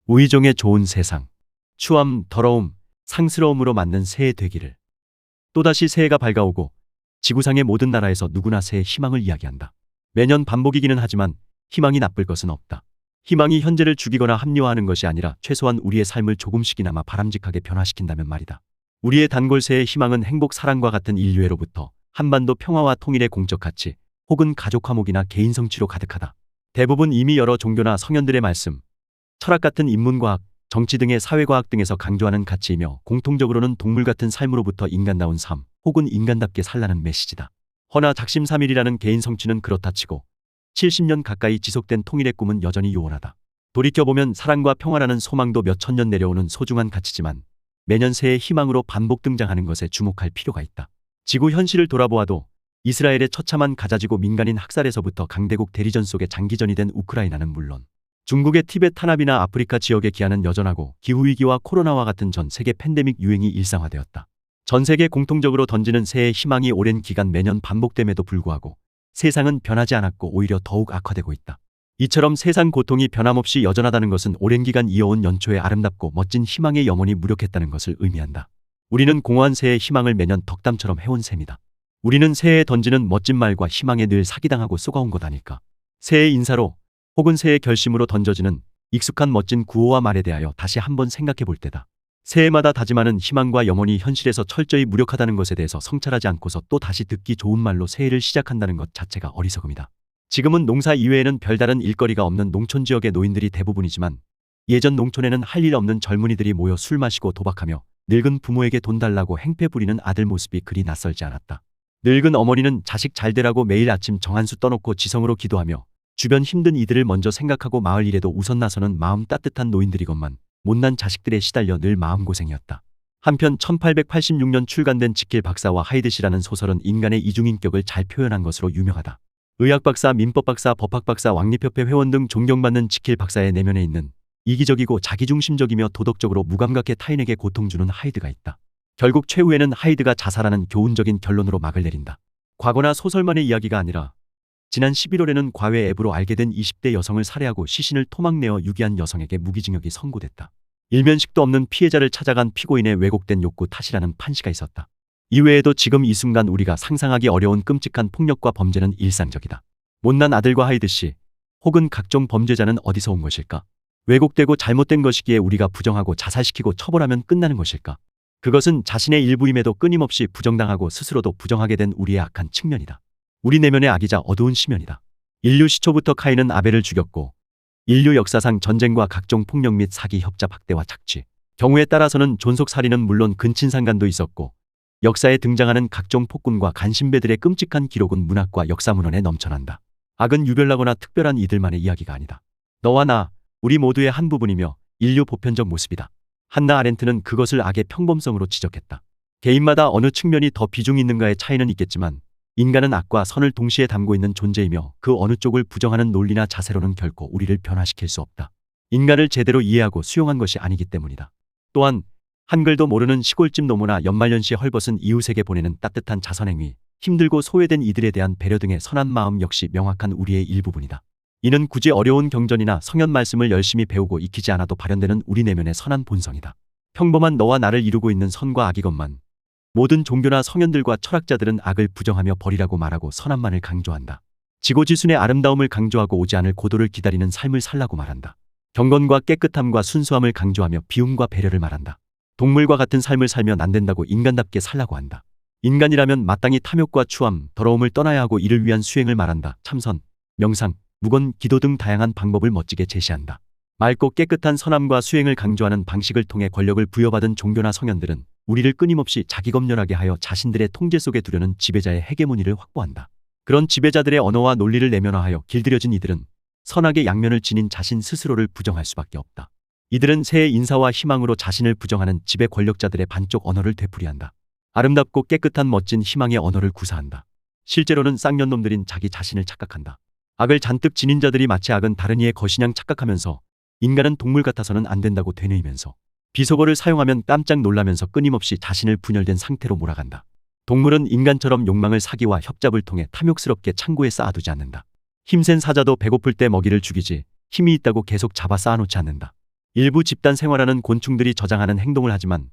우의종의 좋은 세상. 추함, 더러움, 상스러움으로 만든 새해 되기를. 또다시 새해가 밝아오고 지구상의 모든 나라에서 누구나 새해 희망을 이야기한다. 매년 반복이기는 하지만 희망이 나쁠 것은 없다. 희망이 현재를 죽이거나 합리화하는 것이 아니라 최소한 우리의 삶을 조금씩이나마 바람직하게 변화시킨다면 말이다. 우리의 단골 새해 희망은 행복, 사랑과 같은 인류애로부터 한반도 평화와 통일의 공적 가치 혹은 가족 화목이나 개인 성취로 가득하다. 대부분 이미 여러 종교나 성현들의 말씀, 철학 같은 인문과학, 정치 등의 사회과학 등에서 강조하는 가치이며 공통적으로는 동물 같은 삶으로부터 인간다운 삶 혹은 인간답게 살라는 메시지다. 허나 작심삼일이라는 개인 성취는 그렇다 치고 70년 가까이 지속된 통일의 꿈은 여전히 요원하다. 돌이켜보면 사랑과 평화라는 소망도 몇 천 년 내려오는 소중한 가치지만 매년 새해 희망으로 반복 등장하는 것에 주목할 필요가 있다. 지구 현실을 돌아보아도 이스라엘의 처참한 가자지구 민간인 학살에서부터 강대국 대리전 속에 장기전이 된 우크라이나는 물론 중국의 티베트 탄압이나 아프리카 지역의 기아는 여전하고 기후위기와 코로나와 같은 전 세계 팬데믹 유행이 일상화되었다. 전 세계 공통적으로 던지는 새해 희망이 오랜 기간 매년 반복됨에도 불구하고 세상은 변하지 않았고 오히려 더욱 악화되고 있다. 이처럼 세상 고통이 변함없이 여전하다는 것은 오랜 기간 이어온 연초의 아름답고 멋진 희망의 영혼이 무력했다는 것을 의미한다. 우리는 공허한 새해의 희망을 매년 덕담처럼 해온 셈이다. 우리는 새해에 던지는 멋진 말과 희망에 늘 사기당하고 쏘가온 것 아닐까. 새해의 인사로 혹은 새해의 결심으로 던져지는 익숙한 멋진 구호와 말에 대하여 다시 한번 생각해 볼 때다. 새해마다 다짐하는 희망과 염원이 현실에서 철저히 무력하다는 것에 대해서 성찰하지 않고서 또 다시 듣기 좋은 말로 새해를 시작한다는 것 자체가 어리석음이다. 지금은 농사 이외에는 별다른 일거리가 없는 농촌 지역의 노인들이 대부분이지만 예전 농촌에는 할 일 없는 젊은이들이 모여 술 마시고 도박하며 늙은 부모에게 돈 달라고 행패 부리는 아들 모습이 그리 낯설지 않았다. 늙은 어머니는 자식 잘 되라고 매일 아침 정한수 떠놓고 지성으로 기도하며 주변 힘든 이들을 먼저 생각하고 마을 일에도 우선 나서는 마음 따뜻한 노인들이건만 못난 자식들에 시달려 늘 마음고생이었다. 한편 1886년 출간된 지킬 박사와 하이드시라는 소설은 인간의 이중인격을 잘 표현한 것으로 유명하다. 의학박사, 민법박사, 법학박사, 왕립협회 회원 등 존경받는 지킬 박사의 내면에 있는 이기적이고 자기중심적이며 도덕적으로 무감각해 타인에게 고통 주는 하이드가 있다. 결국 최후에는 하이드가 자살하는 교훈적인 결론으로 막을 내린다. 과거나 소설만의 이야기가 아니라 지난 11월에는 과외 앱으로 알게 된 20대 여성을 살해하고 시신을 토막내어 유기한 여성에게 무기징역이 선고됐다. 일면식도 없는 피해자를 찾아간 피고인의 왜곡된 욕구 탓이라는 판시가 있었다. 이외에도 지금 이 순간 우리가 상상하기 어려운 끔찍한 폭력과 범죄는 일상적이다. 못난 아들과 하이드씨 혹은 각종 범죄자는 어디서 온 것일까? 왜곡되고 잘못된 것이기에 우리가 부정하고 자살시키고 처벌하면 끝나는 것일까? 그것은 자신의 일부임에도 끊임없이 부정당하고 스스로도 부정하게 된 우리의 악한 측면이다. 우리 내면의 악이자 어두운 시면이다. 인류 시초부터 카인은 아벨을 죽였고 인류 역사상 전쟁과 각종 폭력 및 사기, 협잡, 학대와 착취, 경우에 따라서는 존속살인은 물론 근친상간도 있었고 역사에 등장하는 각종 폭군과 간신배들의 끔찍한 기록은 문학과 역사문헌에 넘쳐난다. 악은 유별나거나 특별한 이들만의 이야기가 아니다. 너와 나, 우리 모두의 한 부분이며 인류 보편적 모습이다. 한나 아렌트는 그것을 악의 평범성으로 지적했다. 개인마다 어느 측면이 더 비중이 있는가의 차이는 있겠지만 인간은 악과 선을 동시에 담고 있는 존재이며 그 어느 쪽을 부정하는 논리나 자세로는 결코 우리를 변화시킬 수 없다. 인간을 제대로 이해하고 수용한 것이 아니기 때문이다. 또한 한글도 모르는 시골집 노모나 연말연시에 헐벗은 이웃에게 보내는 따뜻한 자선행위, 힘들고 소외된 이들에 대한 배려 등의 선한 마음 역시 명확한 우리의 일부분이다. 이는 굳이 어려운 경전이나 성현 말씀을 열심히 배우고 익히지 않아도 발현되는 우리 내면의 선한 본성이다. 평범한 너와 나를 이루고 있는 선과 악이건만 모든 종교나 성현들과 철학자들은 악을 부정하며 버리라고 말하고 선함만을 강조한다. 지고지순의 아름다움을 강조하고 오지 않을 고도를 기다리는 삶을 살라고 말한다. 경건과 깨끗함과 순수함을 강조하며 비움과 배려를 말한다. 동물과 같은 삶을 살면 안 된다고 인간답게 살라고 한다. 인간이라면 마땅히 탐욕과 추함, 더러움을 떠나야 하고 이를 위한 수행을 말한다. 참선, 명상, 묵언, 기도 등 다양한 방법을 멋지게 제시한다. 맑고 깨끗한 선함과 수행을 강조하는 방식을 통해 권력을 부여받은 종교나 성현들은 우리를 끊임없이 자기검열하게 하여 자신들의 통제 속에 두려는 지배자의 헤게모니를 확보한다. 그런 지배자들의 언어와 논리를 내면화하여 길들여진 이들은 선악의 양면을 지닌 자신 스스로를 부정할 수밖에 없다. 이들은 새해 인사와 희망으로 자신을 부정하는 지배 권력자들의 반쪽 언어를 되풀이한다. 아름답고 깨끗한 멋진 희망의 언어를 구사한다. 실제로는 쌍년놈들인 자기 자신을 착각한다. 악을 잔뜩 지닌 자들이 마치 악은 다른 이의 것이냥 착각하면서 인간은 동물 같아서는 안 된다고 되뇌이면서 비속어를 사용하면 깜짝 놀라면서 끊임없이 자신을 분열된 상태로 몰아간다. 동물은 인간처럼 욕망을 사기와 협잡을 통해 탐욕스럽게 창고에 쌓아두지 않는다. 힘센 사자도 배고플 때 먹이를 죽이지 힘이 있다고 계속 잡아 쌓아놓지 않는다. 일부 집단 생활하는 곤충들이 저장하는 행동을 하지만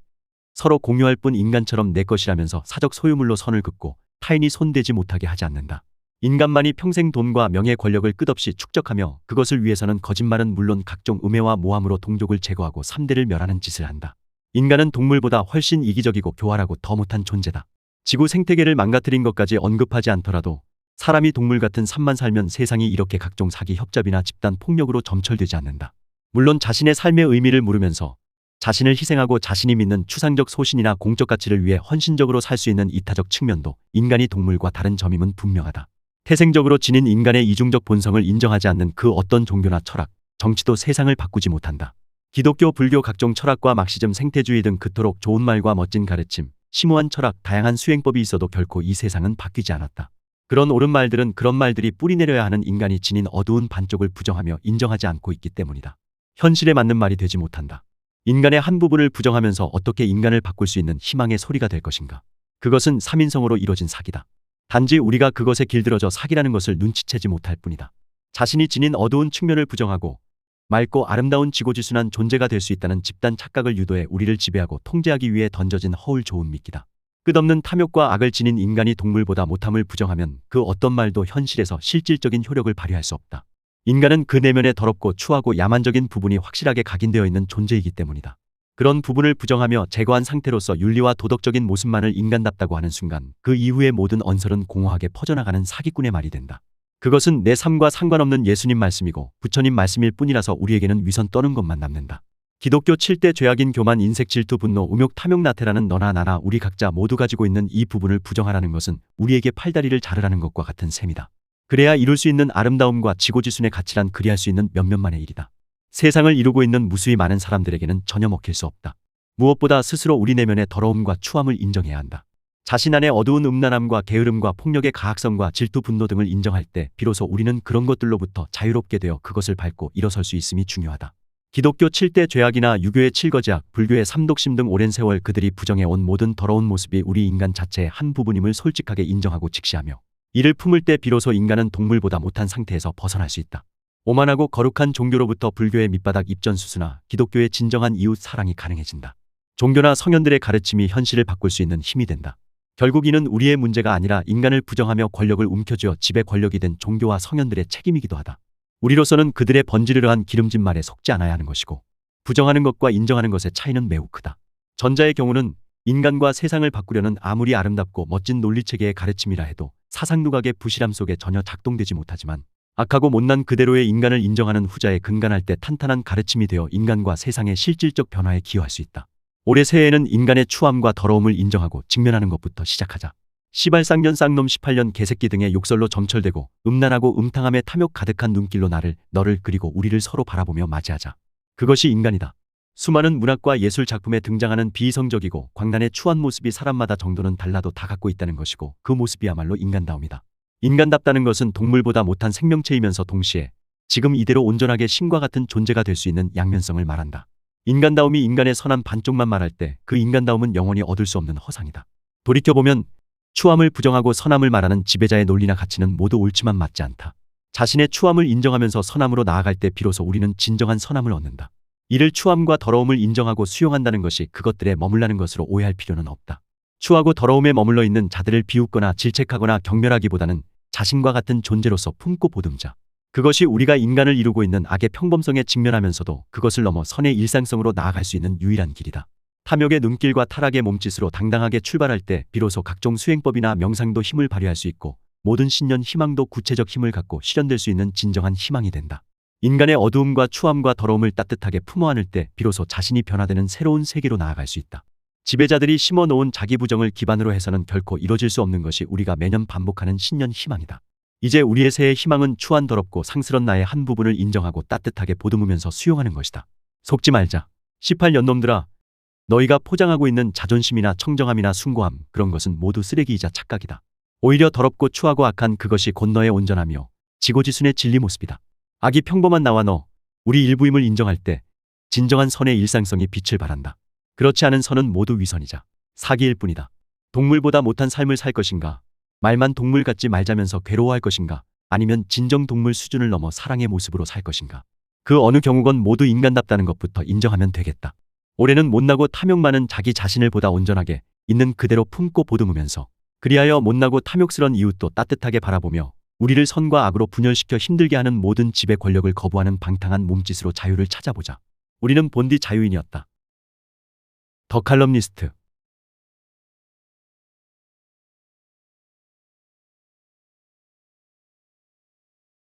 서로 공유할 뿐 인간처럼 내 것이라면서 사적 소유물로 선을 긋고 타인이 손대지 못하게 하지 않는다. 인간만이 평생 돈과 명예 권력을 끝없이 축적하며 그것을 위해서는 거짓말은 물론 각종 음해와 모함으로 동족을 제거하고 3대를 멸하는 짓을 한다. 인간은 동물보다 훨씬 이기적이고 교활하고 더 못한 존재다. 지구 생태계를 망가뜨린 것까지 언급하지 않더라도 사람이 동물 같은 삶만 살면 세상이 이렇게 각종 사기 협잡이나 집단 폭력으로 점철되지 않는다. 물론 자신의 삶의 의미를 물으면서 자신을 희생하고 자신이 믿는 추상적 소신이나 공적 가치를 위해 헌신적으로 살 수 있는 이타적 측면도 인간이 동물과 다른 점임은 분명하다. 태생적으로 지닌 인간의 이중적 본성을 인정하지 않는 그 어떤 종교나 철학, 정치도 세상을 바꾸지 못한다. 기독교, 불교 각종 철학과 막시즘, 생태주의 등 그토록 좋은 말과 멋진 가르침, 심오한 철학, 다양한 수행법이 있어도 결코 이 세상은 바뀌지 않았다. 그런 옳은 말들은 그런 말들이 뿌리내려야 하는 인간이 지닌 어두운 반쪽을 부정하며 인정하지 않고 있기 때문이다. 현실에 맞는 말이 되지 못한다. 인간의 한 부분을 부정하면서 어떻게 인간을 바꿀 수 있는 희망의 소리가 될 것인가? 그것은 삼인성으로 이뤄진 사기다. 단지 우리가 그것에 길들어져 사기라는 것을 눈치채지 못할 뿐이다. 자신이 지닌 어두운 측면을 부정하고 맑고 아름다운 지고지순한 존재가 될 수 있다는 집단 착각을 유도해 우리를 지배하고 통제하기 위해 던져진 허울 좋은 미끼다. 끝없는 탐욕과 악을 지닌 인간이 동물보다 못함을 부정하면 그 어떤 말도 현실에서 실질적인 효력을 발휘할 수 없다. 인간은 그 내면에 더럽고 추하고 야만적인 부분이 확실하게 각인되어 있는 존재이기 때문이다. 그런 부분을 부정하며 제거한 상태로서 윤리와 도덕적인 모습만을 인간답다고 하는 순간 그 이후의 모든 언설은 공허하게 퍼져나가는 사기꾼의 말이 된다. 그것은 내 삶과 상관없는 예수님 말씀이고 부처님 말씀일 뿐이라서 우리에게는 위선 떠는 것만 남는다. 기독교 7대 죄악인 교만, 인색, 질투, 분노, 음욕, 탐욕, 나태라는 너나 나나 우리 각자 모두 가지고 있는 이 부분을 부정하라는 것은 우리에게 팔다리를 자르라는 것과 같은 셈이다. 그래야 이룰 수 있는 아름다움과 지고지순의 가치란 그리할 수 있는 몇몇만의 일이다. 세상을 이루고 있는 무수히 많은 사람들에게는 전혀 먹힐 수 없다. 무엇보다 스스로 우리 내면의 더러움과 추함을 인정해야 한다. 자신 안의 어두운 음란함과 게으름과 폭력의 가학성과 질투, 분노 등을 인정할 때 비로소 우리는 그런 것들로부터 자유롭게 되어 그것을 밟고 일어설 수 있음이 중요하다. 기독교 7대 죄악이나 유교의 7거지악, 불교의 삼독심 등 오랜 세월 그들이 부정해온 모든 더러운 모습이 우리 인간 자체의 한 부분임을 솔직하게 인정하고 직시하며 이를 품을 때 비로소 인간은 동물보다 못한 상태에서 벗어날 수 있다. 오만하고 거룩한 종교로부터 불교의 밑바닥 입전수수나 기독교의 진정한 이웃 사랑이 가능해진다. 종교나 성현들의 가르침이 현실을 바꿀 수 있는 힘이 된다. 결국 이는 우리의 문제가 아니라 인간을 부정하며 권력을 움켜쥐어 지배 권력이 된 종교와 성현들의 책임이기도 하다. 우리로서는 그들의 번지르르한 기름진 말에 속지 않아야 하는 것이고 부정하는 것과 인정하는 것의 차이는 매우 크다. 전자의 경우는 인간과 세상을 바꾸려는 아무리 아름답고 멋진 논리체계의 가르침이라 해도 사상누각의 부실함 속에 전혀 작동되지 못하지만 악하고 못난 그대로의 인간을 인정하는 후자에 근간할 때 탄탄한 가르침이 되어 인간과 세상의 실질적 변화에 기여할 수 있다. 올해 새해에는 인간의 추함과 더러움을 인정하고 직면하는 것부터 시작하자. 시발 쌍년 쌍놈 18년 개새끼 등의 욕설로 점철되고 음란하고 음탕함에 탐욕 가득한 눈길로 너를 그리고 우리를 서로 바라보며 맞이하자. 그것이 인간이다. 수많은 문학과 예술 작품에 등장하는 비이성적이고 광란의 추한 모습이 사람마다 정도는 달라도 다 갖고 있다는 것이고 그 모습이야말로 인간다움이다. 인간답다는 것은 동물보다 못한 생명체이면서 동시에 지금 이대로 온전하게 신과 같은 존재가 될 수 있는 양면성을 말한다. 인간다움이 인간의 선한 반쪽만 말할 때 그 인간다움은 영원히 얻을 수 없는 허상이다. 돌이켜보면 추함을 부정하고 선함을 말하는 지배자의 논리나 가치는 모두 옳지만 맞지 않다. 자신의 추함을 인정하면서 선함으로 나아갈 때 비로소 우리는 진정한 선함을 얻는다. 이를 추함과 더러움을 인정하고 수용한다는 것이 그것들에 머물라는 것으로 오해할 필요는 없다. 추하고 더러움에 머물러 있는 자들을 비웃거나 질책하거나 경멸하기보다는 자신과 같은 존재로서 품고 보듬자. 그것이 우리가 인간을 이루고 있는 악의 평범성에 직면하면서도 그것을 넘어 선의 일상성으로 나아갈 수 있는 유일한 길이다. 탐욕의 눈길과 타락의 몸짓으로 당당하게 출발할 때 비로소 각종 수행법이나 명상도 힘을 발휘할 수 있고 모든 신년 희망도 구체적 힘을 갖고 실현될 수 있는 진정한 희망이 된다. 인간의 어두움과 추함과 더러움을 따뜻하게 품어 안을 때 비로소 자신이 변화되는 새로운 세계로 나아갈 수 있다. 지배자들이 심어놓은 자기 부정을 기반으로 해서는 결코 이뤄질 수 없는 것이 우리가 매년 반복하는 신년 희망이다. 이제 우리의 새해 희망은 추한 더럽고 상스런 나의 한 부분을 인정하고 따뜻하게 보듬으면서 수용하는 것이다. 속지 말자. 18년 놈들아. 너희가 포장하고 있는 자존심이나 청정함이나 숭고함, 그런 것은 모두 쓰레기이자 착각이다. 오히려 더럽고 추하고 악한 그것이 곧 너의 온전하며 지고지순의 진리 모습이다. 악이 평범한 나와 너, 우리 일부임을 인정할 때 진정한 선의 일상성이 빛을 발한다. 그렇지 않은 선은 모두 위선이자 사기일 뿐이다. 동물보다 못한 삶을 살 것인가? 말만 동물 같지 말자면서 괴로워할 것인가? 아니면 진정 동물 수준을 넘어 사랑의 모습으로 살 것인가? 그 어느 경우건 모두 인간답다는 것부터 인정하면 되겠다. 올해는 못나고 탐욕 많은 자기 자신을 보다 온전하게 있는 그대로 품고 보듬으면서 그리하여 못나고 탐욕스런 이웃도 따뜻하게 바라보며 우리를 선과 악으로 분열시켜 힘들게 하는 모든 지배 권력을 거부하는 방탕한 몸짓으로 자유를 찾아보자. 우리는 본디 자유인이었다. 더 칼럼니스트